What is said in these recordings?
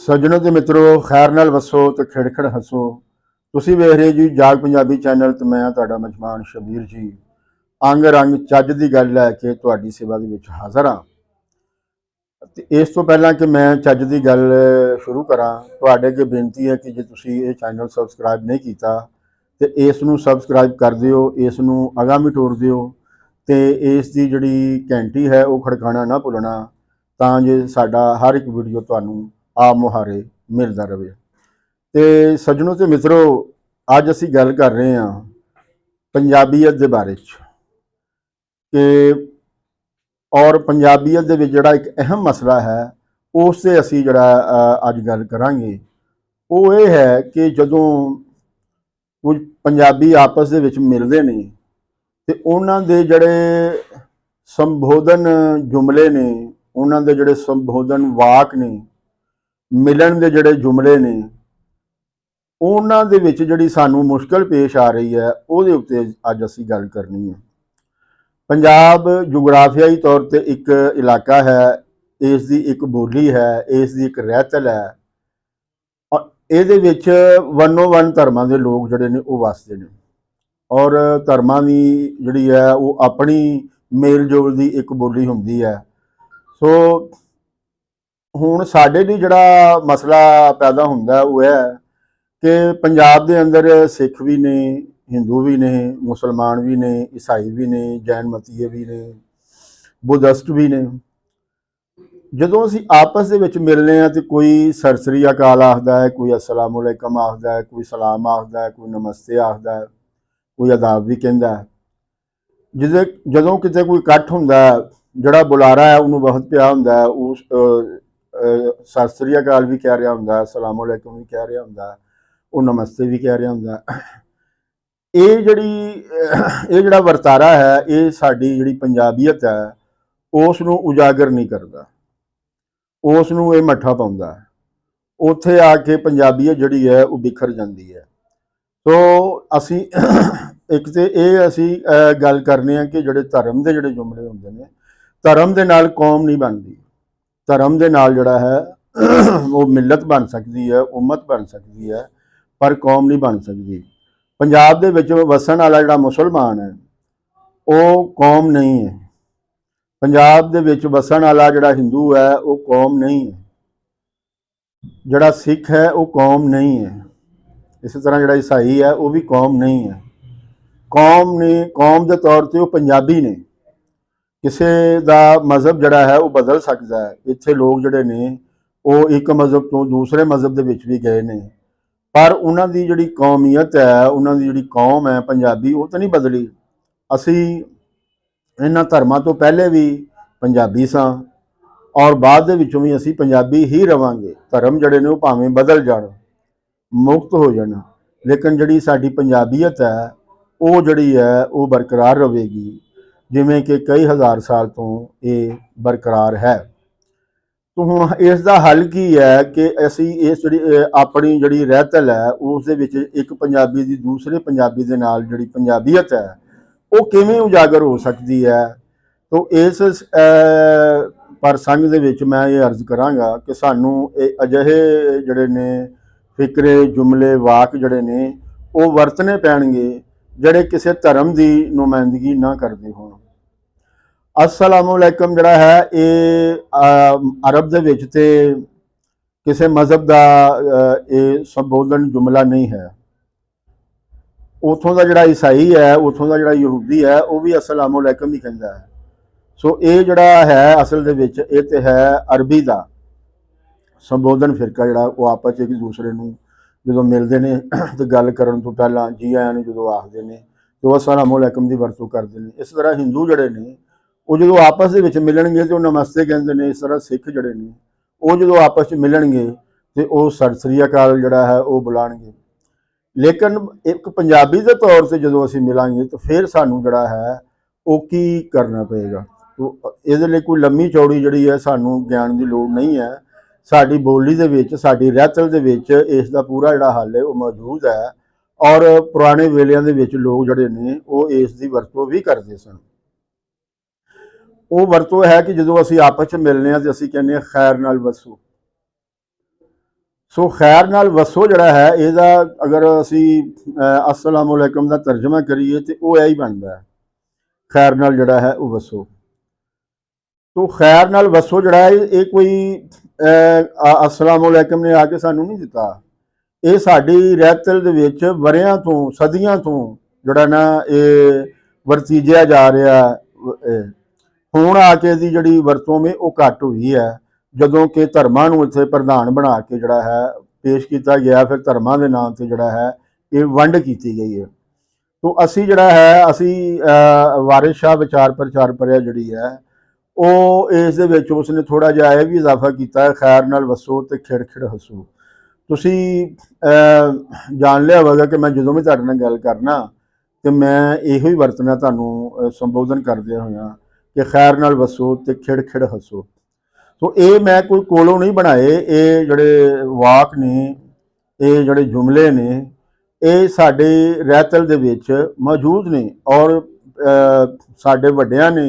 ਸੱਜਣੋ ਤੇ ਮਿੱਤਰੋ, ਖੈਰ ਨਾਲ ਵਸੋ ਤੇ ਖਿੜਖਿੜ ਹੱਸੋ। ਤੁਸੀਂ ਵੇਖ ਰਹੇ ਜੀ ਜਾਗ ਪੰਜਾਬੀ ਚੈਨਲ ਤੇ ਮੈਂ ਤੁਹਾਡਾ ਮਹਿਮਾਨ ਸ਼ਬੀਰ ਜੀ ਅੰਗ ਰੰਗ ਚੱਜ ਦੀ ਗੱਲ ਲੈ ਕੇ ਤੁਹਾਡੀ ਸੇਵਾ ਦੇ ਵਿੱਚ ਹਾਜ਼ਰ ਹਾਂ। ਤੇ ਇਸ ਤੋਂ ਪਹਿਲਾਂ ਕਿ ਮੈਂ ਚੱਜ ਦੀ ਗੱਲ ਸ਼ੁਰੂ ਕਰਾਂ, ਤੁਹਾਡੇ ਅੱਗੇ ਬੇਨਤੀ ਹੈ ਕਿ ਜੇ ਤੁਸੀਂ ਇਹ ਚੈਨਲ ਸਬਸਕ੍ਰਾਈਬ ਨਹੀਂ ਕੀਤਾ ਤੇ ਇਸ ਨੂੰ ਸਬਸਕ੍ਰਾਈਬ ਕਰ ਦਿਓ, ਇਸ ਨੂੰ ਅਗਾਂਹ ਵੀ ਟੋਰ ਦਿਓ ਤੇ ਇਸ ਦੀ ਜਿਹੜੀ ਘੰਟੀ ਹੈ ਉਹ ਖੜਕਾਉਣਾ ਨਾ ਭੁੱਲਣਾ, ਤਾਂ ਜੇ ਸਾਡਾ ਹਰ ਇੱਕ ਵੀਡੀਓ ਤੁਹਾਨੂੰ ਆਪ ਮੁਹਾਰੇ ਮਿਲਦਾ ਰਹੇ। ਤੇ ਸੱਜਣੋ ਤੇ ਮਿੱਤਰੋ, ਅੱਜ ਅਸੀਂ ਗੱਲ ਕਰ ਰਹੇ ਹਾਂ ਪੰਜਾਬੀਅਤ ਦੇ ਬਾਰੇ 'ਚ ਕਿ ਔਰ ਪੰਜਾਬੀਅਤ ਦੇ ਵਿੱਚ ਜਿਹੜਾ ਇੱਕ ਅਹਿਮ ਮਸਲਾ ਹੈ ਉਸ 'ਤੇ ਅਸੀਂ ਜਿਹੜਾ ਅੱਜ ਗੱਲ ਕਰਾਂਗੇ। ਉਹ ਇਹ ਹੈ ਕਿ ਜਦੋਂ ਕੁਝ ਪੰਜਾਬੀ ਆਪਸ ਦੇ ਵਿੱਚ ਮਿਲਦੇ ਨੇ ਤੇ ਉਹਨਾਂ ਦੇ ਜਿਹੜੇ ਸੰਬੋਧਨ ਜੁਮਲੇ ਨੇ, ਉਹਨਾਂ ਦੇ ਜਿਹੜੇ ਸੰਬੋਧਨ ਵਾਕ ਨੇ, ਮਿਲਣ ਦੇ ਜਿਹੜੇ ਜੁਮਲੇ ਨੇ, ਉਹਨਾਂ ਦੇ ਵਿੱਚ ਜਿਹੜੀ ਸਾਨੂੰ ਮੁਸ਼ਕਲ ਪੇਸ਼ ਆ ਰਹੀ ਹੈ ਉਹਦੇ ਉੱਤੇ ਅੱਜ ਅਸੀਂ ਗੱਲ ਕਰਨੀ ਹੈ। ਪੰਜਾਬ ਜੁਗਰਾਫੀਆਈ ਤੌਰ ਤੇ ਇੱਕ ਇਲਾਕਾ ਹੈ, ਇਸ ਦੀ ਇੱਕ ਬੋਲੀ ਹੈ, ਇਸ ਦੀ ਇੱਕ ਰਹਿਤਲ ਹੈ ਔਰ ਇਹਦੇ ਵਿੱਚ ਵੰਨੋ ਵੰਨ ਧਰਮਾਂ ਦੇ ਲੋਕ ਜਿਹੜੇ ਨੇ ਉਹ ਵਸਦੇ ਨੇ ਔਰ ਧਰਮਾਂ ਦੀ ਜਿਹੜੀ ਹੈ ਉਹ ਆਪਣੀ ਮੇਲ ਜੋਲ ਦੀ ਇੱਕ ਬੋਲੀ ਹੁੰਦੀ ਹੈ। ਸੋ ਹੁਣ ਸਾਡੇ ਲਈ ਜਿਹੜਾ ਮਸਲਾ ਪੈਦਾ ਹੁੰਦਾ ਉਹ ਹੈ ਕਿ ਪੰਜਾਬ ਦੇ ਅੰਦਰ ਸਿੱਖ ਵੀ ਨੇ, ਹਿੰਦੂ ਵੀ ਨੇ, ਮੁਸਲਮਾਨ ਵੀ ਨੇ, ਈਸਾਈ ਵੀ ਨੇ, ਜੈਨ ਮਤੀਏ ਵੀ ਨੇ, ਬੁੱਧਿਸਟ ਵੀ ਨੇ। ਜਦੋਂ ਅਸੀਂ ਆਪਸ ਦੇ ਵਿੱਚ ਮਿਲਨੇ ਆ ਤੇ ਕੋਈ ਸਤਿ ਸ੍ਰੀ ਅਕਾਲ ਆਖਦਾ ਹੈ, ਕੋਈ ਅਸਲਾਮ ਅਲੈਕਮ ਆਖਦਾ ਹੈ, ਕੋਈ ਸਲਾਮ ਆਖਦਾ ਹੈ, ਕੋਈ ਨਮਸਤੇ ਆਖਦਾ ਹੈ, ਕੋਈ ਆਦਾਬ ਵੀ ਕਹਿੰਦਾ ਹੈ। ਜਦੋਂ ਕਿਤੇ ਕੋਈ ਇਕੱਠ ਹੁੰਦਾ ਹੈ, ਜਿਹੜਾ ਬੁਲਾਰਾ ਹੈ ਉਹਨੂੰ ਬਹੁਤ ਪਿਆਰ ਹੁੰਦਾ ਹੈ, ਉਸ ਸਤਿ ਸ੍ਰੀ ਅਕਾਲ ਵੀ ਕਹਿ ਰਿਹਾ ਹੁੰਦਾ, ਅਸਲਾਮ ਅਲੈਕਮ ਵੀ ਕਹਿ ਰਿਹਾ ਹੁੰਦਾ, ਉਹ ਨਮਸਤੇ ਵੀ ਕਹਿ ਰਿਹਾ ਹੁੰਦਾ। ਇਹ ਜਿਹੜਾ ਵਰਤਾਰਾ ਹੈ ਇਹ ਸਾਡੀ ਜਿਹੜੀ ਪੰਜਾਬੀਅਤ ਹੈ ਉਸ ਨੂੰ ਉਜਾਗਰ ਨਹੀਂ ਕਰਦਾ, ਉਸ ਨੂੰ ਇਹ ਮੱਠਾ ਪਾਉਂਦਾ। ਉੱਥੇ ਆ ਕੇ ਪੰਜਾਬੀਅਤ ਜਿਹੜੀ ਹੈ ਉਹ ਬਿਖਰ ਜਾਂਦੀ ਹੈ। ਸੋ ਅਸੀਂ ਇੱਕ ਤੇ ਇਹ ਅਸੀਂ ਗੱਲ ਕਰਨੇ ਆ ਕਿ ਜਿਹੜੇ ਧਰਮ ਦੇ ਜਿਹੜੇ ਜੁਮਲੇ ਹੁੰਦੇ ਨੇ, ਧਰਮ ਦੇ ਨਾਲ ਕੌਮ ਨਹੀਂ ਬਣਦੀ, ਧਰਮ ਦੇ ਨਾਲ ਜਿਹੜਾ ਹੈ ਉਹ ਮਿਲਤ ਬਣ ਸਕਦੀ ਹੈ, ਉਮਤ ਬਣ ਸਕਦੀ ਹੈ, ਪਰ ਕੌਮ ਨਹੀਂ ਬਣ ਸਕਦੀ। ਪੰਜਾਬ ਦੇ ਵਿੱਚ ਵਸਣ ਵਾਲਾ ਜਿਹੜਾ ਮੁਸਲਮਾਨ ਹੈ ਉਹ ਕੌਮ ਨਹੀਂ ਹੈ, ਪੰਜਾਬ ਦੇ ਵਿੱਚ ਵਸਣ ਵਾਲਾ ਜਿਹੜਾ ਹਿੰਦੂ ਹੈ ਉਹ ਕੌਮ ਨਹੀਂ ਹੈ, ਜਿਹੜਾ ਸਿੱਖ ਹੈ ਉਹ ਕੌਮ ਨਹੀਂ ਹੈ, ਇਸੇ ਤਰ੍ਹਾਂ ਜਿਹੜਾ ਈਸਾਈ ਹੈ ਉਹ ਵੀ ਕੌਮ ਨਹੀਂ ਹੈ। ਕੌਮ ਦੇ ਤੌਰ ਤੇ ਉਹ ਪੰਜਾਬੀ ਨੇ। ਕਿਸੇ ਦਾ ਮਜ਼ਹਬ ਜਿਹੜਾ ਹੈ ਉਹ ਬਦਲ ਸਕਦਾ ਹੈ। ਇੱਥੇ ਲੋਕ ਜਿਹੜੇ ਨੇ ਉਹ ਇੱਕ ਮਜ਼ਹਬ ਤੋਂ ਦੂਸਰੇ ਮਜ਼ਹਬ ਦੇ ਵਿੱਚ ਵੀ ਗਏ ਨੇ, ਪਰ ਉਹਨਾਂ ਦੀ ਜਿਹੜੀ ਕੌਮੀਅਤ ਹੈ, ਉਹਨਾਂ ਦੀ ਜਿਹੜੀ ਕੌਮ ਹੈ ਪੰਜਾਬੀ, ਉਹ ਤਾਂ ਨਹੀਂ ਬਦਲੀ। ਅਸੀਂ ਇਹਨਾਂ ਧਰਮਾਂ ਤੋਂ ਪਹਿਲੇ ਵੀ ਪੰਜਾਬੀ ਸਾਂ ਔਰ ਬਾਅਦ ਦੇ ਵਿੱਚੋਂ ਵੀ ਅਸੀਂ ਪੰਜਾਬੀ ਹੀ ਰਵਾਂਗੇ। ਧਰਮ ਜਿਹੜੇ ਨੇ ਉਹ ਭਾਵੇਂ ਬਦਲ ਜਾਣ, ਮੁਕਤ ਹੋ ਜਾਣ, ਲੇਕਿਨ ਜਿਹੜੀ ਸਾਡੀ ਪੰਜਾਬੀਅਤ ਹੈ ਉਹ ਜਿਹੜੀ ਹੈ ਉਹ ਬਰਕਰਾਰ ਰਹੇਗੀ, ਜਿਵੇਂ ਕਿ ਕਈ ਹਜ਼ਾਰ ਸਾਲ ਤੋਂ ਇਹ ਬਰਕਰਾਰ ਹੈ। तो ਹੁਣ ਇਸ ਦਾ ਹੱਲ ਕੀ ਹੈ ਕਿ ਅਸੀਂ ਇਸ ਜਿਹੜੀ ਆਪਣੀ ਜਿਹੜੀ ਰਹਿਤਲ ਹੈ ਉਸ ਦੇ ਵਿੱਚ ਇੱਕ ਪੰਜਾਬੀ ਦੀ ਦੂਸਰੇ ਪੰਜਾਬੀ ਦੇ ਨਾਲ ਜਿਹੜੀ ਪੰਜਾਬੀਅਤ ਹੈ ਉਹ ਕਿਵੇਂ ਉਜਾਗਰ ਹੋ ਸਕਦੀ ਹੈ। ਤੋ ਇਸ ਪ੍ਰਸੰਗ ਦੇ ਵਿੱਚ ਮੈਂ ਇਹ ਅਰਜ਼ ਕਰਾਂਗਾ ਕਿ ਸਾਨੂੰ ਇਹ ਅਜਿਹੇ ਜਿਹੜੇ ਨੇ ਫਿਕਰੇ, ਜੁਮਲੇ, ਵਾਕ ਜਿਹੜੇ ਨੇ ਉਹ ਵਰਤਣੇ ਪੈਣਗੇ ਜਿਹੜੇ ਕਿਸੇ ਧਰਮ ਦੀ ਨੁਮਾਇੰਦਗੀ ਨਾ ਕਰਦੇ ਹੋਣ। अस्सलामुअलैकुम ਜਿਹੜਾ ਹੈ ਇਹ ਅਰਬ ਦੇ ਵਿੱਚ ਤੇ ਕਿਸੇ ਮਜ਼ਹਬ ਦਾ ਇਹ ਸੰਬੋਧਨ ਜੁਮਲਾ ਨਹੀਂ ਹੈ। ਉਥੋਂ ਦਾ ਜਿਹੜਾ ਈਸਾਈ ਹੈ, ਉਥੋਂ ਦਾ ਜਿਹੜਾ ਯਹੂਦੀ ਹੈ ਉਹ ਵੀ अस्सलामुअलैकुम ਹੀ ਕਹਿੰਦਾ ਹੈ। ਸੋ ਇਹ ਜਿਹੜਾ ਹੈ ਅਸਲ ਦੇ ਵਿੱਚ ਇਹ ਤੇ ਹੈ ਅਰਬੀ ਦਾ ਸੰਬੋਧਨ ਫਿਰਕਾ, ਜਿਹੜਾ ਉਹ ਆਪਸ 'ਚ ਇੱਕ ਦੂਸਰੇ ਨੂੰ ਜਦੋਂ ਮਿਲਦੇ ਨੇ ਤੇ ਗੱਲ ਕਰਨ ਤੋਂ ਪਹਿਲਾਂ ਜੀ ਆਇਆਂ ਨੂੰ ਜਦੋਂ ਆਖਦੇ ਨੇ ਤੇ ਉਹ अस्सलामुअलैकुम ਦੀ ਵਰਤੋਂ ਕਰਦੇ ਨੇ। ਇਸ ਤਰ੍ਹਾਂ ਹਿੰਦੂ ਜਿਹੜੇ ਨੇ ਉਹ ਜਦੋਂ ਆਪਸ ਦੇ ਵਿੱਚ ਮਿਲਣਗੇ ਤੇ ਉਹ ਨਮਸਤੇ ਕਹਿੰਦੇ ਨੇ। ਇਸ ਤਰ੍ਹਾਂ ਸਿੱਖ ਜਿਹੜੇ ਨੇ ਉਹ ਜਦੋਂ ਆਪਸ 'ਚ ਮਿਲਣਗੇ ਤੇ ਉਹ ਸਤਿ ਸ੍ਰੀ ਅਕਾਲ ਜਿਹੜਾ ਹੈ ਉਹ ਬੁਲਾਣਗੇ। ਲੇਕਿਨ ਇੱਕ ਪੰਜਾਬੀ ਦੇ ਤੌਰ ਤੇ ਜਦੋਂ ਅਸੀਂ ਮਿਲਾਂਗੇ ਤਾਂ ਫਿਰ ਸਾਨੂੰ ਜਿਹੜਾ ਹੈ ਉਹ ਕੀ ਕਰਨਾ ਪਏਗਾ। ਇਹਦੇ ਲਈ ਕੋਈ ਲੰਮੀ ਚੌੜੀ ਜਿਹੜੀ ਹੈ ਸਾਨੂੰ ਗਿਆਨ ਦੀ ਲੋੜ ਨਹੀਂ ਹੈ। ਸਾਡੀ ਬੋਲੀ ਦੇ ਵਿੱਚ, ਸਾਡੀ ਰਹਿਤਲ ਦੇ ਵਿੱਚ ਇਸ ਦਾ ਪੂਰਾ ਜਿਹੜਾ ਹੱਲ ਹੈ ਉਹ ਮੌਜੂਦ ਹੈ ਔਰ ਪੁਰਾਣੇ ਵੇਲਿਆਂ ਦੇ ਵਿੱਚ ਲੋਕ ਜਿਹੜੇ ਨੇ ਉਹ ਇਸ ਦੀ ਵਰਤੋਂ ਵੀ ਕਰਦੇ ਸਨ। ਉਹ ਵਰਤੋਂ ਹੈ ਕਿ ਜਦੋਂ ਅਸੀਂ ਆਪਸ 'ਚ ਮਿਲਨੇ ਆ ਤੇ ਅਸੀਂ ਕਹਿੰਦੇ ਹਾਂ ਖੈਰ ਨਾਲ ਵਸੋ। ਸੋ ਖੈਰ ਨਾਲ ਵਸੋ ਜਿਹੜਾ ਹੈ ਇਹਦਾ ਅਗਰ ਅਸੀਂ ਅਸਲਾਮ ਵਾਲੇਕਮ ਦਾ ਤਰਜਮਾ ਕਰੀਏ ਤੇ ਉਹ ਇਹ ਹੀ ਬਣਦਾ ਹੈ, ਖੈਰ ਨਾਲ ਜਿਹੜਾ ਹੈ ਉਹ ਵਸੋ। ਤੋ ਖੈਰ ਨਾਲ ਵਸੋ ਜਿਹੜਾ ਹੈ ਇਹ ਕੋਈ ਅਸਲਾਮ ਵਾਲੇਕਮ ਨੇ ਆ ਕੇ ਸਾਨੂੰ ਨਹੀਂ ਦਿੱਤਾ। ਇਹ ਸਾਡੀ ਰਹਿਤਲ ਦੇ ਵਿੱਚ ਵਰਿਆਂ ਤੋਂ ਸਦੀਆਂ ਤੋਂ ਜਿਹੜਾ ਨਾ ਇਹ ਵਰਤੀਜਿਆ ਜਾ ਰਿਹਾ। ਹੁਣ ਆ ਕੇ ਦੀ ਜਿਹੜੀ ਵਰਤੋਂ ਮੇ ਉਹ ਘੱਟ ਹੋਈ ਹੈ, ਜਦੋਂ ਕਿ ਧਰਮਾਂ ਨੂੰ ਇੱਥੇ ਪ੍ਰਧਾਨ ਬਣਾ ਕੇ ਜਿਹੜਾ ਹੈ ਪੇਸ਼ ਕੀਤਾ ਗਿਆ, ਫਿਰ ਧਰਮਾਂ ਦੇ ਨਾਮ ਤੇ ਜਿਹੜਾ ਹੈ ਇਹ ਵੰਡ ਕੀਤੀ ਗਈ ਹੈ। ਤੋ ਅਸੀਂ ਜਿਹੜਾ ਹੈ ਅਸੀਂ ਵਾਰਿਸ ਸ਼ਾਹ ਵਿਚਾਰ ਪ੍ਰਚਾਰ ਪਰਿਆ ਜਿਹੜੀ ਹੈ ਉਹ ਇਸ ਦੇ ਵਿੱਚ ਉਸਨੇ ਥੋੜ੍ਹਾ ਜਿਹਾ ਇਹ ਵੀ ਇਜ਼ਾਫਾ ਕੀਤਾ ਹੈ, ਖੈਰ ਨਾਲ ਵਸੋ ਤੇ ਖਿੜ ਖਿੜ ਹੱਸੋ। ਤੁਸੀਂ ਜਾਣ ਲਿਆ ਹੋਵੇਗਾ ਕਿ ਮੈਂ ਜਦੋਂ ਵੀ ਤੁਹਾਡੇ ਨਾਲ ਗੱਲ ਕਰਨਾ ਤੇ ਮੈਂ ਇਹੋ ਹੀ ਵਰਤਣਾ ਤੁਹਾਨੂੰ ਸੰਬੋਧਨ ਕਰਦਿਆਂ ਹੋਇਆਂ ਕਿ ਖੈਰ ਨਾਲ ਵਸੋ ਤੇ ਖਿੜ ਖਿੜ ਹੱਸੋ। ਸੋ ਇਹ ਮੈਂ ਕੋਈ ਕੋਲੋਂ ਨਹੀਂ ਬਣਾਏ, ਇਹ ਜਿਹੜੇ ਵਾਕ ਨੇ, ਇਹ ਜਿਹੜੇ ਜੁਮਲੇ ਨੇ, ਇਹ ਸਾਡੇ ਰਹਿਤਲ ਦੇ ਵਿੱਚ ਮੌਜੂਦ ਨੇ ਔਰ ਸਾਡੇ ਵੱਡਿਆਂ ਨੇ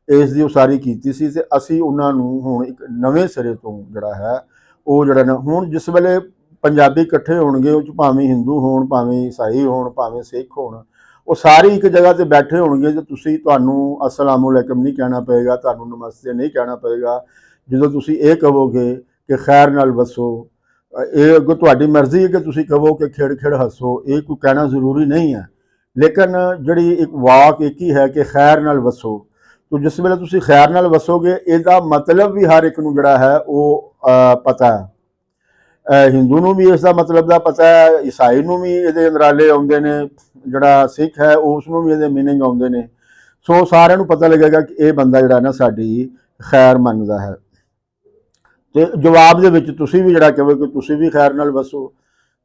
ਇਸ ਦੀ ਉਸਾਰੀ ਕੀਤੀ ਸੀ ਤੇ ਅਸੀਂ ਉਹਨਾਂ ਨੂੰ ਹੁਣ ਇੱਕ ਨਵੇਂ ਸਿਰੇ ਤੋਂ ਜਿਹੜਾ ਹੈ ਉਹ ਜਿਹੜਾ ਨਾ ਹੁਣ ਜਿਸ ਵੇਲੇ ਪੰਜਾਬੀ ਇਕੱਠੇ ਹੋਣਗੇ, ਉਹ 'ਚ ਭਾਵੇਂ ਹਿੰਦੂ ਹੋਣ, ਭਾਵੇਂ ਈਸਾਈ ਹੋਣ, ਭਾਵੇਂ ਸਿੱਖ ਹੋਣ, ਉਹ ਸਾਰੇ ਇੱਕ ਜਗ੍ਹਾ ਤੇ ਬੈਠੇ ਹੋਣਗੇ ਤੇ ਤੁਹਾਨੂੰ ਅਸਲਾਮ ਵਾਲੇਕਮ ਨਹੀਂ ਕਹਿਣਾ ਪਏਗਾ, ਤੁਹਾਨੂੰ ਨਮਸਤੇ ਨਹੀਂ ਕਹਿਣਾ ਪਏਗਾ। ਜਦੋਂ ਤੁਸੀਂ ਇਹ ਕਹੋਗੇ ਕਿ ਖੈਰ ਨਾਲ ਵਸੋ, ਇਹ ਅੱਗੋਂ ਤੁਹਾਡੀ ਮਰਜ਼ੀ ਹੈ ਕਿ ਤੁਸੀਂ ਕਹੋ ਕਿ ਖਿੜ ਖਿੜ ਹੱਸੋ, ਇਹ ਕੋਈ ਕਹਿਣਾ ਜ਼ਰੂਰੀ ਨਹੀਂ ਹੈ। ਲੇਕਿਨ ਜਿਹੜੀ ਇੱਕ ਵਾਕ ਇੱਕ ਹੀ ਹੈ ਕਿ ਖੈਰ ਨਾਲ ਵਸੋ। ਤੋ ਜਿਸ ਵੇਲੇ ਤੁਸੀਂ ਖੈਰ ਨਾਲ ਵਸੋਗੇ ਇਹਦਾ ਮਤਲਬ ਵੀ ਹਰ ਇੱਕ ਨੂੰ ਜਿਹੜਾ ਹੈ ਉਹ ਪਤਾ ਹੈ। ਹਿੰਦੂ ਨੂੰ ਵੀ ਇਸ ਦਾ ਮਤਲਬ ਦਾ ਪਤਾ ਹੈ, ਈਸਾਈ ਨੂੰ ਵੀ ਇਹਦੇ ਅੰਦਰਾਲੇ ਆਉਂਦੇ ਨੇ, ਜਿਹੜਾ ਸਿੱਖ ਹੈ ਉਸ ਨੂੰ ਵੀ ਇਹਦੇ ਮੀਨਿੰਗ ਆਉਂਦੇ ਨੇ। ਸੋ ਸਾਰਿਆਂ ਨੂੰ ਪਤਾ ਲੱਗੇਗਾ ਕਿ ਇਹ ਬੰਦਾ ਜਿਹੜਾ ਨਾ ਸਾਡੀ ਖੈਰ ਮੰਗਦਾ ਹੈ। ਤੇ ਜਵਾਬ ਦੇ ਵਿੱਚ ਤੁਸੀਂ ਵੀ ਜਿਹੜਾ ਕਹੋ ਕਿ ਤੁਸੀਂ ਵੀ ਖੈਰ ਨਾਲ ਵਸੋ।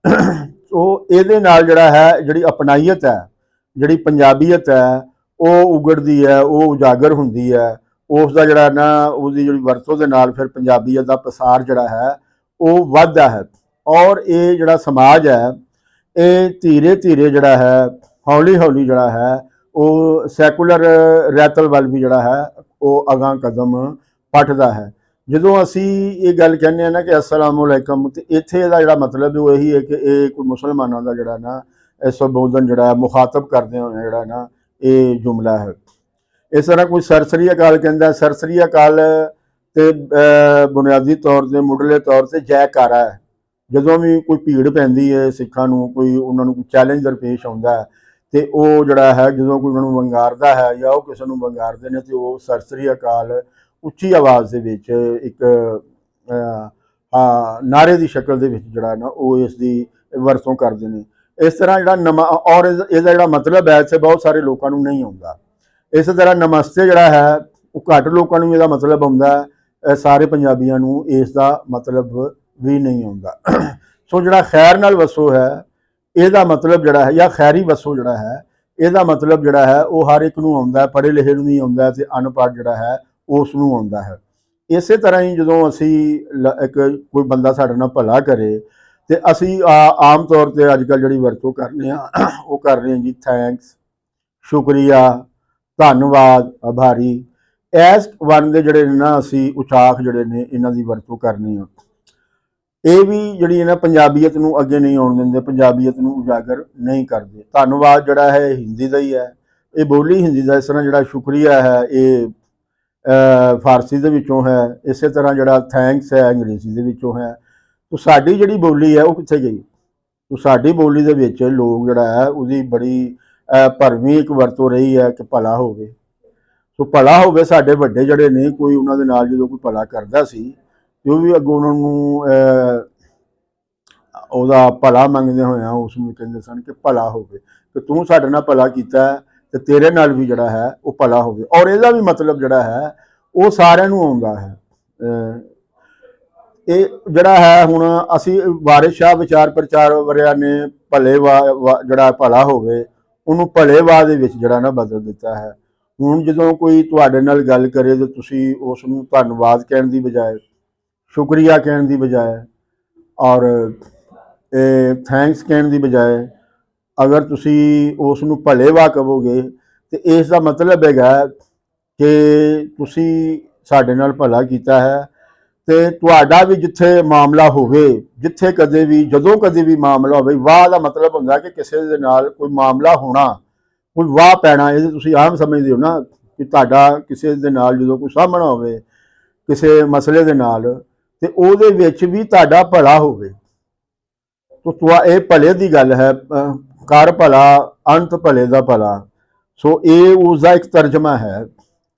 ਸੋ ਇਹਦੇ ਨਾਲ ਜਿਹੜਾ ਹੈ ਜਿਹੜੀ ਅਪਣਾਈਅਤ ਹੈ, ਜਿਹੜੀ ਪੰਜਾਬੀਅਤ ਹੈ ਉਹ ਉਗੜਦੀ ਹੈ, ਉਹ ਉਜਾਗਰ ਹੁੰਦੀ ਹੈ। ਉਸ ਦਾ ਜਿਹੜਾ ਨਾ ਉਹਦੀ ਜਿਹੜੀ ਵਰਤੋਂ ਦੇ ਨਾਲ ਫਿਰ ਪੰਜਾਬੀਅਤ ਦਾ ਪਸਾਰ ਜਿਹੜਾ ਹੈ ਉਹ ਵੱਧਦਾ ਹੈ। ਔਰ ਇਹ ਜਿਹੜਾ ਸਮਾਜ ਹੈ ਇਹ ਧੀਰੇ ਧੀਰੇ ਜਿਹੜਾ ਹੈ ਹੌਲੀ ਹੌਲੀ ਜਿਹੜਾ ਹੈ ਉਹ ਸੈਕੂਲਰ ਰਹਿਤਲ ਵੱਲ ਵੀ ਜਿਹੜਾ ਹੈ ਉਹ ਅਗਾਂਹ ਕਦਮ ਪੱਟਦਾ ਹੈ। ਜਦੋਂ ਅਸੀਂ ਇਹ ਗੱਲ ਕਹਿੰਦੇ ਹਾਂ ਨਾ ਕਿ ਅਸਲਾਮ ਵਾਲੇਕਮ, ਤੇ ਇੱਥੇ ਇਹਦਾ ਜਿਹੜਾ ਮਤਲਬ ਉਹ ਇਹੀ ਹੈ ਕਿ ਇਹ ਕੋਈ ਮੁਸਲਮਾਨਾਂ ਦਾ ਜਿਹੜਾ ਨਾ ਸੰਬੋਧਨ ਜਿਹੜਾ ਮੁਖਾਤਬ ਕਰਦੇ ਹੋਏ ਜਿਹੜਾ ਨਾ ਇਹ ਜੁਮਲਾ ਹੈ। ਇਸ ਤਰ੍ਹਾਂ ਕੋਈ ਸਰਸਰੀ ਅਕਾਲ ਕਹਿੰਦਾ, ਸਰਸਰੀ ਅਕਾਲ ਤੇ ਬੁਨਿਆਦੀ ਤੌਰ 'ਤੇ ਮੁੱਢਲੇ ਤੌਰ 'ਤੇ ਜੈਕਾਰਾ ਹੈ। ਜਦੋਂ ਵੀ ਕੋਈ ਭੀੜ ਪੈਂਦੀ ਹੈ ਸਿੱਖਾਂ ਨੂੰ, ਕੋਈ ਉਹਨਾਂ ਨੂੰ ਕੋਈ ਚੈਲੰਜ ਦਰਪੇਸ਼ ਆਉਂਦਾ ਹੈ ਤੇ ਉਹ ਜਿਹੜਾ ਹੈ ਜਦੋਂ ਕੋਈ ਉਹਨਾਂ ਨੂੰ ਵੰਗਾਰਦਾ ਹੈ ਜਾਂ ਉਹ ਕਿਸੇ ਨੂੰ ਵੰਗਾਰਦੇ ਨੇ ਤੇ ਉਹ ਸਰਸਰੀ ਅਕਾਲ ਉੱਚੀ ਆਵਾਜ਼ ਦੇ ਵਿੱਚ ਇੱਕ ਨਾਰੇ ਦੀ ਸ਼ਕਲ ਦੇ ਵਿੱਚ ਜਿਹੜਾ ਨਾ ਉਹ ਇਸ ਦੀ ਵਰਤੋਂ ਕਰਦੇ ਨੇ। ਇਸ ਤਰ੍ਹਾਂ ਜਿਹੜਾ ਔਰ ਇਹਦਾ ਜਿਹੜਾ ਮਤਲਬ ਹੈ ਇੱਥੇ ਬਹੁਤ ਸਾਰੇ ਲੋਕਾਂ ਨੂੰ ਨਹੀਂ ਆਉਂਦਾ। ਇਸੇ ਤਰ੍ਹਾਂ ਨਮਸਤੇ ਜਿਹੜਾ ਹੈ ਉਹ ਘੱਟ ਲੋਕਾਂ ਨੂੰ ਇਹਦਾ ਮਤਲਬ ਆਉਂਦਾ, ਸਾਰੇ ਪੰਜਾਬੀਆਂ ਨੂੰ ਇਸ ਦਾ ਮਤਲਬ ਵੀ ਨਹੀਂ ਆਉਂਦਾ। ਸੋ ਜਿਹੜਾ ਖੈਰ ਨਾਲ ਵਸੋ ਹੈ ਇਹਦਾ ਮਤਲਬ ਜਿਹੜਾ ਹੈ, ਜਾਂ ਖੈਰੀ ਵਸੋ ਜਿਹੜਾ ਹੈ ਇਹਦਾ ਮਤਲਬ ਜਿਹੜਾ ਹੈ ਉਹ ਹਰ ਇੱਕ ਨੂੰ ਆਉਂਦਾ, ਪੜ੍ਹੇ ਲਿਖੇ ਨੂੰ ਵੀ ਆਉਂਦਾ ਤੇ ਅਨਪੜ੍ਹ ਜਿਹੜਾ ਹੈ ਉਸ ਨੂੰ ਆਉਂਦਾ ਹੈ। ਇਸੇ ਤਰ੍ਹਾਂ ਹੀ ਜਦੋਂ ਅਸੀਂ ਕੋਈ ਬੰਦਾ ਸਾਡੇ ਨਾਲ ਭਲਾ ਕਰੇ ਤੇ ਅਸੀਂ ਆਮ ਤੌਰ 'ਤੇ ਅੱਜ ਕੱਲ੍ਹ ਜਿਹੜੀ ਵਰਤੋਂ ਕਰਨੇ ਆ ਉਹ ਕਰ ਰਹੇ ਹਾਂ ਜੀ ਥੈਂਕਸ, ਸ਼ੁਕਰੀਆ, ਧੰਨਵਾਦ, ਆਭਾਰੀ। ਇਸ ਵਨ ਦੇ ਜਿਹੜੇ ਨੇ ਨਾ ਅਸੀਂ ਉਚਾਕ ਜਿਹੜੇ ਨੇ ਇਹਨਾਂ ਦੀ ਵਰਤੋਂ ਕਰਨੀ ਆ। ਇਹ ਵੀ ਜਿਹੜੀ ਨਾ ਪੰਜਾਬੀਅਤ ਨੂੰ ਅੱਗੇ ਨਹੀਂ ਆਉਣ ਦਿੰਦੇ, ਪੰਜਾਬੀਅਤ ਨੂੰ ਉਜਾਗਰ ਨਹੀਂ ਕਰਦੇ। ਧੰਨਵਾਦ ਜਿਹੜਾ ਹੈ ਹਿੰਦੀ ਦਾ ਹੀ ਹੈ, ਇਹ ਬੋਲੀ ਹਿੰਦੀ ਦਾ। ਇਸ ਤਰ੍ਹਾਂ ਜਿਹੜਾ ਸ਼ੁਕਰੀਆ ਹੈ ਇਹ ਫਾਰਸੀ ਦੇ ਵਿੱਚੋਂ ਹੈ। ਇਸੇ ਤਰ੍ਹਾਂ ਜਿਹੜਾ ਥੈਂਕਸ ਹੈ ਅੰਗਰੇਜ਼ੀ ਦੇ ਵਿੱਚੋਂ ਹੈ। ਤੋ ਸਾਡੀ ਜਿਹੜੀ ਬੋਲੀ ਹੈ ਉਹ ਕਿੱਥੇ ਗਈ? ਤੋ ਸਾਡੀ ਬੋਲੀ ਦੇ ਵਿੱਚ ਲੋਕ ਜਿਹੜਾ ਹੈ ਉਹਦੀ ਬੜੀ ਭਰਵੀਂ ਇੱਕ ਵਰਤੋਂ ਰਹੀ ਹੈ ਕਿ ਭਲਾ ਹੋਵੇ। ਸੋ ਭਲਾ ਹੋਵੇ, ਸਾਡੇ ਵੱਡੇ ਜਿਹੜੇ ਨੇ ਕੋਈ ਉਹਨਾਂ ਦੇ ਨਾਲ ਜਦੋਂ ਕੋਈ ਭਲਾ ਕਰਦਾ ਸੀ ਤੇ ਉਹ ਵੀ ਅੱਗੋਂ ਉਹਨਾਂ ਨੂੰ ਉਹਦਾ ਭਲਾ ਮੰਗਦੇ ਹੋਇਆ ਉਸ ਨੂੰ ਕਹਿੰਦੇ ਸਨ ਕਿ ਭਲਾ ਹੋਵੇ, ਕਿ ਤੂੰ ਸਾਡੇ ਨਾਲ ਭਲਾ ਕੀਤਾ ਤੇ ਤੇਰੇ ਨਾਲ ਵੀ ਜਿਹੜਾ ਹੈ ਉਹ ਭਲਾ ਹੋਵੇ। ਔਰ ਇਹਦਾ ਵੀ ਮਤਲਬ ਜਿਹੜਾ ਹੈ ਉਹ ਸਾਰਿਆਂ ਨੂੰ ਆਉਂਦਾ ਹੈ। ਇਹ ਜਿਹੜਾ ਹੈ ਹੁਣ ਅਸੀਂ ਵਾਰਿਸ ਸ਼ਾਹ ਵਿਚਾਰ ਪ੍ਰਚਾਰ ਵਰਿਆ ਨੇ ਭਲੇ ਜਿਹੜਾ ਭਲਾ ਹੋਵੇ ਉਹਨੂੰ ਭਲੇ ਵਾਹ ਦੇ ਵਿੱਚ ਜਿਹੜਾ ਨਾ ਬਦਲ ਦਿੱਤਾ ਹੈ। ਹੁਣ ਜਦੋਂ ਕੋਈ ਤੁਹਾਡੇ ਨਾਲ ਗੱਲ ਕਰੇ ਤਾਂ ਤੁਸੀਂ ਉਸ ਨੂੰ ਧੰਨਵਾਦ ਕਹਿਣ ਦੀ ਬਜਾਏ, ਸ਼ੁਕਰੀਆ ਕਹਿਣ ਦੀ ਬਜਾਏ ਔਰ ਥੈਂਕਸ ਕਹਿਣ ਦੀ ਬਜਾਏ ਅਗਰ ਤੁਸੀਂ ਉਸ ਨੂੰ ਭਲੇ ਵਾਹ ਕਹੋਗੇ ਤੇ ਇਸ ਦਾ ਮਤਲਬ ਹੈਗਾ ਕਿ ਤੁਸੀਂ ਸਾਡੇ ਨਾਲ ਭਲਾ ਕੀਤਾ ਹੈ ਤੇ ਤੁਹਾਡਾ ਵੀ ਜਿੱਥੇ ਮਾਮਲਾ ਹੋਵੇ, ਜਿੱਥੇ ਕਦੇ ਵੀ ਜਦੋਂ ਕਦੇ ਵੀ ਮਾਮਲਾ ਹੋਵੇ, ਵਾਹ ਦਾ ਮਤਲਬ ਹੁੰਦਾ ਕਿ ਕਿਸੇ ਦੇ ਨਾਲ ਕੋਈ ਮਾਮਲਾ ਹੋਣਾ, ਕੋਈ ਵਾਹ ਪੈਣਾ। ਇਹ ਤੁਸੀਂ ਆਮ ਸਮਝਦੇ ਹੋ ਨਾ ਕਿ ਤੁਹਾਡਾ ਕਿਸੇ ਦੇ ਨਾਲ ਜਦੋਂ ਕੋਈ ਸਾਹਮਣਾ ਹੋਵੇ ਕਿਸੇ ਮਸਲੇ ਦੇ ਨਾਲ, ਤੇ ਉਹਦੇ ਵਿੱਚ ਵੀ ਤੁਹਾਡਾ ਭਲਾ ਹੋਵੇ। ਤਾਂ ਇਹ ਭਲੇ ਦੀ ਗੱਲ ਹੈ, ਕਰ ਭਲਾ ਅੰਤ ਭਲੇ ਦਾ ਭਲਾ। ਸੋ ਇਹ ਉਸ ਦਾ ਇੱਕ ਤਰਜਮਾ ਹੈ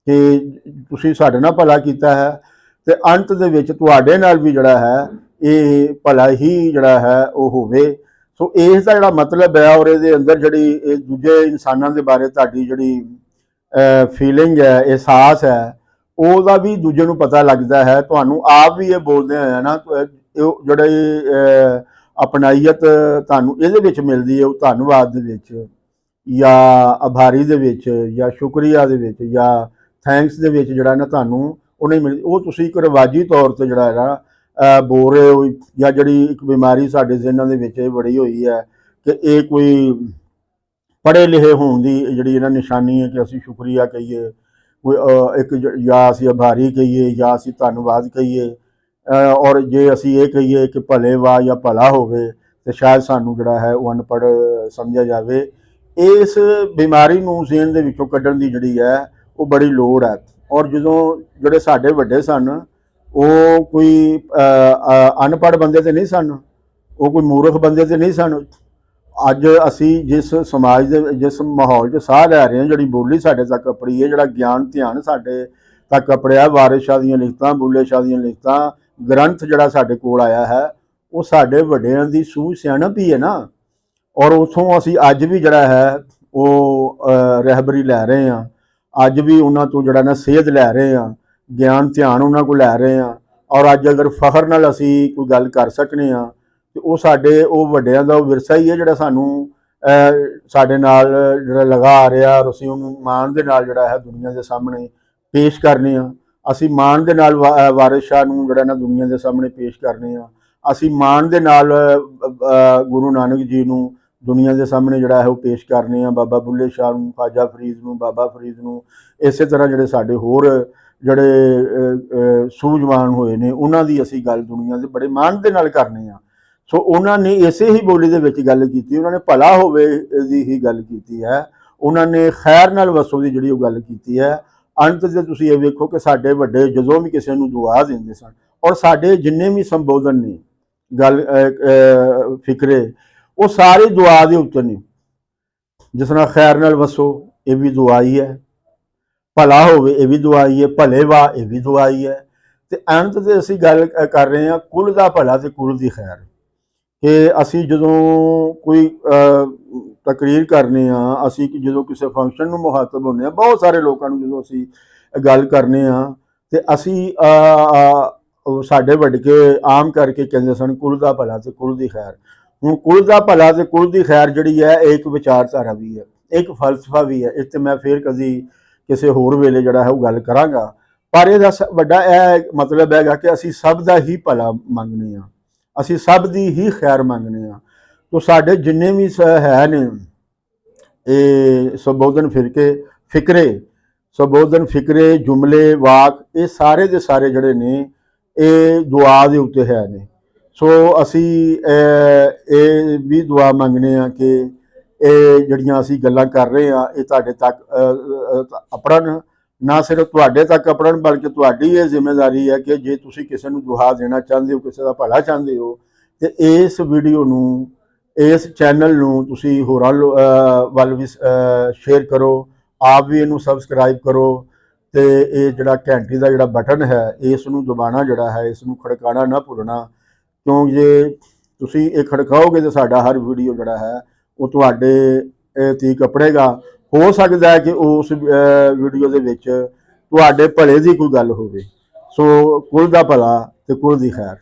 ਕਿ ਤੁਸੀਂ ਸਾਡੇ ਨਾਲ ਭਲਾ ਕੀਤਾ ਹੈ ਤੇ ਅੰਤ ਦੇ ਵਿੱਚ ਤੁਹਾਡੇ ਨਾਲ ਵੀ ਜਿਹੜਾ ਹੈ ਇਹ ਭਲਾ ਹੀ ਜਿਹੜਾ ਹੈ ਉਹ ਹੋਵੇ। ਸੋ ਇਸ ਦਾ ਜਿਹੜਾ ਮਤਲਬ ਹੈ, ਔਰ ਇਹਦੇ ਅੰਦਰ ਜਿਹੜੀ ਇਹ ਦੂਜੇ ਇਨਸਾਨਾਂ ਦੇ ਬਾਰੇ ਤੁਹਾਡੀ ਜਿਹੜੀ ਫੀਲਿੰਗ ਹੈ, ਅਹਿਸਾਸ ਹੈ, ਉਹਦਾ ਵੀ ਦੂਜੇ ਨੂੰ ਪਤਾ ਲੱਗਦਾ ਹੈ। ਤੁਹਾਨੂੰ ਆਪ ਵੀ ਇਹ ਬੋਲਦੇ ਹੋਏ ਨਾ, ਜਿਹੜੇ ਅਪਣਾਈਅਤ ਤੁਹਾਨੂੰ ਇਹਦੇ ਵਿੱਚ ਮਿਲਦੀ ਹੈ, ਉਹ ਧੰਨਵਾਦ ਦੇ ਵਿੱਚ ਜਾਂ ਆਭਾਰੀ ਦੇ ਵਿੱਚ ਜਾਂ ਸ਼ੁਕਰੀਆ ਦੇ ਵਿੱਚ ਜਾਂ ਥੈਂਕਸ ਦੇ ਵਿੱਚ ਜਿਹੜਾ ਨਾ ਤੁਹਾਨੂੰ ਉਹ ਨਹੀਂ ਮਿਲਦੀ। ਉਹ ਤੁਸੀਂ ਇੱਕ ਰਿਵਾਜੀ ਤੌਰ ਤੇ ਜਿਹੜਾ ਹੈ ਨਾ ਬੋਲ ਰਹੇ ਹੋ, ਜਾਂ ਜਿਹੜੀ ਇੱਕ ਬਿਮਾਰੀ ਸਾਡੇ ਜ਼ਿਹਨਾਂ ਦੇ ਵਿੱਚ ਇਹ ਬੜੀ ਹੋਈ ਹੈ ਕਿ ਇਹ ਕੋਈ ਪੜ੍ਹੇ ਲਿਖੇ ਹੋਣ ਦੀ ਜਿਹੜੀ ਇਹਨਾਂ ਨਿਸ਼ਾਨੀ ਹੈ ਕਿ ਅਸੀਂ ਸ਼ੁਕਰੀਆ ਕਹੀਏ, ਕੋਈ ਇੱਕ ਜਾਂ ਅਸੀਂ ਆਭਾਰੀ ਕਹੀਏ ਜਾਂ ਅਸੀਂ ਧੰਨਵਾਦ ਕਹੀਏ, ਔਰ ਜੇ ਅਸੀਂ ਇਹ ਕਹੀਏ ਕਿ ਭਲੇ ਵਾਹ ਜਾਂ ਭਲਾ ਹੋਵੇ ਤੇ ਸ਼ਾਇਦ ਸਾਨੂੰ ਜਿਹੜਾ ਹੈ ਉਹ ਅਨਪੜ੍ਹ ਸਮਝਿਆ ਜਾਵੇ। ਇਸ ਬਿਮਾਰੀ ਨੂੰ ਜ਼ਿਹਨ ਦੇ ਵਿੱਚੋਂ ਕੱਢਣ ਦੀ ਜਿਹੜੀ ਹੈ ਉਹ ਬੜੀ ਲੋੜ ਹੈ। ਔਰ ਜਦੋਂ ਜਿਹੜੇ ਸਾਡੇ ਵੱਡੇ ਸਨ ਉਹ ਕੋਈ ਅਨਪੜ੍ਹ ਬੰਦੇ ਤੇ ਨਹੀਂ ਸਨ, ਉਹ ਕੋਈ ਮੂਰਖ ਬੰਦੇ ਤੇ ਨਹੀਂ ਸਨ। ਅੱਜ ਅਸੀਂ ਜਿਸ ਸਮਾਜ ਦੇ ਜਿਸ ਮਾਹੌਲ 'ਚ ਸਾਹ ਲੈ ਰਹੇ ਹਾਂ, ਜਿਹੜੀ ਬੋਲੀ ਸਾਡੇ ਤੱਕ ਅਪੜੀ ਹੈ, ਜਿਹੜਾ ਗਿਆਨ ਧਿਆਨ ਸਾਡੇ ਤੱਕ ਅਪੜਿਆ, ਵਾਰਿਸ ਸ਼ਾਹ ਦੀਆਂ ਲਿਖਤਾਂ, ਬੁੱਲੇ ਸ਼ਾਹ ਦੀਆਂ ਲਿਖਤਾਂ, ਗ੍ਰੰਥ ਜਿਹੜਾ ਸਾਡੇ ਕੋਲ ਆਇਆ ਹੈ, ਉਹ ਸਾਡੇ ਵੱਡਿਆਂ ਦੀ ਸੂਝ ਸਿਆਣਪ ਹੀ ਹੈ ਨਾ। ਔਰ ਉੱਥੋਂ ਅਸੀਂ ਅੱਜ ਵੀ ਜਿਹੜਾ ਹੈ ਉਹ ਰਹਿਬਰੀ ਲੈ ਰਹੇ ਹਾਂ, ਅੱਜ ਵੀ ਉਹਨਾਂ ਤੋਂ ਜਿਹੜਾ ਨਾ ਸੇਧ ਲੈ ਰਹੇ ਹਾਂ, ਗਿਆਨ ਧਿਆਨ ਉਹਨਾਂ ਕੋਲ ਲੈ ਰਹੇ ਹਾਂ। ਔਰ ਅੱਜ ਅਗਰ ਫਖਰ ਨਾਲ ਅਸੀਂ ਕੋਈ ਗੱਲ ਕਰ ਸਕਨੇ ਹਾਂ ਤੇ ਉਹ ਸਾਡੇ ਉਹ ਵੱਡਿਆਂ ਦਾ ਉਹ ਵਿਰਸਾ ਹੀ ਹੈ ਜਿਹੜਾ ਸਾਨੂੰ ਸਾਡੇ ਨਾਲ ਜਿਹੜਾ ਲਗਾ ਆ ਰਿਹਾ, ਔਰ ਅਸੀਂ ਉਹਨੂੰ ਮਾਣ ਦੇ ਨਾਲ ਜਿਹੜਾ ਹੈ ਦੁਨੀਆ ਦੇ ਸਾਹਮਣੇ ਪੇਸ਼ ਕਰਨੇ ਆ। ਅਸੀਂ ਮਾਣ ਦੇ ਨਾਲ ਵਾਰਿਸ ਸ਼ਾਹ ਨੂੰ ਜਿਹੜਾ ਨਾ ਦੁਨੀਆ ਦੇ ਸਾਹਮਣੇ ਪੇਸ਼ ਕਰਨੇ ਆ। ਅਸੀਂ ਮਾਣ ਦੇ ਨਾਲ ਗੁਰੂ ਨਾਨਕ ਜੀ ਨੂੰ ਦੁਨੀਆ ਦੇ ਸਾਹਮਣੇ ਜਿਹੜਾ ਹੈ ਉਹ ਪੇਸ਼ ਕਰਨੇ ਆ, ਬਾਬਾ ਬੁੱਲੇ ਸ਼ਾਹ ਨੂੰ, ਖਾਜਾ ਫਰੀਦ ਨੂੰ, ਬਾਬਾ ਫਰੀਦ ਨੂੰ। ਇਸੇ ਤਰ੍ਹਾਂ ਜਿਹੜੇ ਸਾਡੇ ਹੋਰ ਜਿਹੜੇ ਸੂਝਵਾਨ ਹੋਏ ਨੇ ਉਹਨਾਂ ਦੀ ਅਸੀਂ ਗੱਲ ਦੁਨੀਆ ਦੇ ਬੜੇ ਮਾਣ ਦੇ ਨਾਲ ਕਰਨੇ ਆ। ਸੋ ਉਹਨਾਂ ਨੇ ਇਸੇ ਹੀ ਬੋਲੀ ਦੇ ਵਿੱਚ ਗੱਲ ਕੀਤੀ, ਉਹਨਾਂ ਨੇ ਭਲਾ ਹੋਵੇ ਦੀ ਹੀ ਗੱਲ ਕੀਤੀ ਹੈ, ਉਹਨਾਂ ਨੇ ਖੈਰ ਨਾਲ ਵਸੋ ਦੀ ਜਿਹੜੀ ਉਹ ਗੱਲ ਕੀਤੀ ਹੈ। ਅੰਤ ਤੇ ਤੁਸੀਂ ਇਹ ਵੇਖੋ ਕਿ ਸਾਡੇ ਵੱਡੇ ਜਦੋਂ ਵੀ ਕਿਸੇ ਨੂੰ ਦੁਆ ਦਿੰਦੇ ਸਨ, ਔਰ ਸਾਡੇ ਜਿੰਨੇ ਵੀ ਸੰਬੋਧਨ ਨੇ ਗੱਲ ਫਿਕਰੇ, ਉਹ ਸਾਰੇ ਦੁਆ ਦੇ ਉੱਤੇ ਨੇ। ਜਿਸ ਤਰ੍ਹਾਂ ਖੈਰ ਨਾਲ ਵਸੋ ਇਹ ਵੀ ਦੁਆ ਹੀ ਹੈ, ਭਲਾ ਹੋਵੇ ਇਹ ਵੀ ਦੁਆ ਹੀ ਹੈ, ਭਲੇ ਵਾਹ ਇਹ ਵੀ ਦੁਆ ਹੀ ਹੈ। ਤੇ ਅੰਤ ਤੇ ਅਸੀਂ ਗੱਲ ਕਰ ਰਹੇ ਹਾਂ ਕੁੱਲ ਦਾ ਭਲਾ ਤੇ ਕੁੱਲ ਦੀ ਖੈਰ। ਕਿ ਅਸੀਂ ਜਦੋਂ ਕੋਈ ਤਕਰੀਰ ਕਰਨੇ ਆ, ਅਸੀਂ ਜਦੋਂ ਕਿਸੇ ਫੰਕਸ਼ਨ ਨੂੰ ਮੁਖਾਤਬ ਹੁੰਦੇ ਹਾਂ, ਬਹੁਤ ਸਾਰੇ ਲੋਕਾਂ ਨੂੰ ਜਦੋਂ ਅਸੀਂ ਗੱਲ ਕਰਨੇ ਆ ਤੇ ਅਸੀਂ ਸਾਡੇ ਵੱਡਕੇ ਆਮ ਕਰਕੇ ਕਹਿੰਦੇ ਸਨ ਕੁੱਲ ਦਾ ਭਲਾ ਤੇ ਕੁੱਲ ਦੀ ਖੈਰ। ਹੁਣ ਕੁੱਲ ਦਾ ਭਲਾ ਤੇ ਕੁੱਲ ਦੀ ਖੈਰ ਜਿਹੜੀ ਹੈ ਇਹ ਇੱਕ ਵਿਚਾਰਧਾਰਾ ਵੀ ਹੈ, ਇੱਕ ਫਲਸਫਾ ਵੀ ਹੈ। ਇਸ ਤੇ ਮੈਂ ਫੇਰ ਕਦੀ ਕਿਸੇ ਹੋਰ ਵੇਲੇ ਜਿਹੜਾ ਹੈ ਉਹ ਗੱਲ ਕਰਾਂਗਾ। ਪਰ ਇਹਦਾ ਵੱਡਾ ਇਹ ਮਤਲਬ ਹੈਗਾ ਕਿ ਅਸੀਂ ਸਭ ਦਾ ਹੀ ਭਲਾ ਮੰਗਨੇ ਆ, ਅਸੀਂ ਸਭ ਦੀ ਹੀ ਖੈਰ ਮੰਗਨੇ ਆ। ਤੋ ਸਾਡੇ ਜਿੰਨੇ ਵੀ ਹੈ ਨੇ ਇਹ ਸੰਬੋਧਨ ਫਿਕਰੇ ਜੁਮਲੇ ਵਾਕ, ਇਹ ਸਾਰੇ ਦੇ ਸਾਰੇ ਜਿਹੜੇ ਨੇ ਇਹ ਦੁਆ ਦੇ ਉੱਤੇ ਹੈ ਨੇ। ਸੋ ਅਸੀਂ ਇਹ ਵੀ ਦੁਆ ਮੰਗਨੇ ਆ ਕਿ ਇਹ ਜਿਹੜੀਆਂ ਅਸੀਂ ਗੱਲਾਂ ਕਰ ਰਹੇ ਹਾਂ ਇਹ ਤੁਹਾਡੇ ਤੱਕ ਅਪੜਨ, ਨਾ ਸਿਰਫ ਤੁਹਾਡੇ ਤੱਕ ਅਪੜਨ ਬਲਕਿ ਤੁਹਾਡੀ ਇਹ ਜ਼ਿੰਮੇਵਾਰੀ ਹੈ ਕਿ ਜੇ ਤੁਸੀਂ ਕਿਸੇ ਨੂੰ ਦੁਆ ਦੇਣਾ ਚਾਹੁੰਦੇ ਹੋ, ਕਿਸੇ ਦਾ ਭਲਾ ਚਾਹੁੰਦੇ ਹੋ, ਤੇ ਇਸ ਵੀਡੀਓ ਨੂੰ, ਇਸ ਚੈਨਲ ਨੂੰ ਤੁਸੀਂ ਹੋਰਾਂ ਵੱਲ ਵੀ ਸ਼ੇਅਰ ਕਰੋ, ਆਪ ਵੀ ਇਹਨੂੰ ਸਬਸਕ੍ਰਾਈਬ ਕਰੋ, ਤੇ ਇਹ ਜਿਹੜਾ ਘੰਟੀ ਦਾ ਜਿਹੜਾ ਬਟਨ ਹੈ ਇਸ ਨੂੰ ਦਬਾਉਣਾ ਜਿਹੜਾ ਹੈ, ਇਸ ਨੂੰ ਖੜਕਾਉਣਾ ਨਾ ਭੁੱਲਣਾ। ਕਿਉਂ ਜੇ ਤੁਸੀਂ ਇਹ ਖੜਕਾਓਗੇ ਤਾਂ ਸਾਡਾ ਹਰ ਵੀਡੀਓ ਜਿਹੜਾ ਹੈ ਉਹ ਤੁਹਾਡੇ ਤੀਕ ਅਪੜੇਗਾ। ਹੋ ਸਕਦਾ ਹੈ ਕਿ ਉਸ ਵੀਡੀਓ ਦੇ ਵਿੱਚ ਤੁਹਾਡੇ ਭਲੇ ਦੀ ਕੋਈ ਗੱਲ ਹੋਵੇ। ਸੋ ਕੁੱਲ ਦਾ ਭਲਾ ਤੇ ਕੁੱਲ ਦੀ ਖੈਰ।